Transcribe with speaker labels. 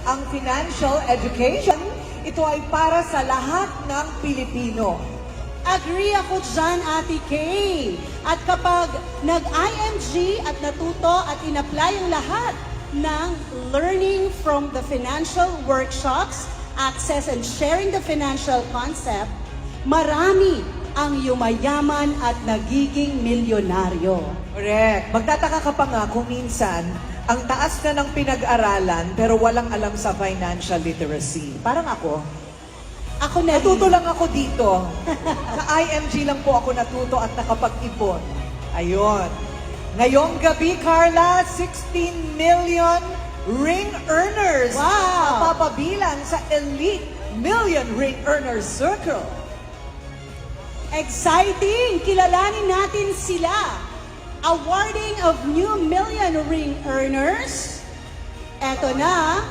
Speaker 1: ang financial education, ito ay para sa lahat ng Pilipino.
Speaker 2: Agree ako dyan, Ate Kay. At kapag nag-IMG at natuto at in-apply ang lahat ng learning from the financial workshops, access and sharing the financial concept, marami ang yumayaman at nagiging milyonaryo.
Speaker 1: Correct. Magtataka ka pa nga kung minsan, ang taas na ng pinag-aralan pero walang alam sa financial literacy. Parang ako.
Speaker 2: Ako na
Speaker 1: Natuto lang ako dito. Sa IMG lang po ako natuto at nakapag-ipon. Ayun. Ngayong gabi, Carla, 16 million ring earners.
Speaker 2: Wow!
Speaker 1: Mapapabilang sa Elite Million Ring Earners Circle.
Speaker 2: Exciting! Kilalanin natin sila. Awarding of new million ring earners. Eto na,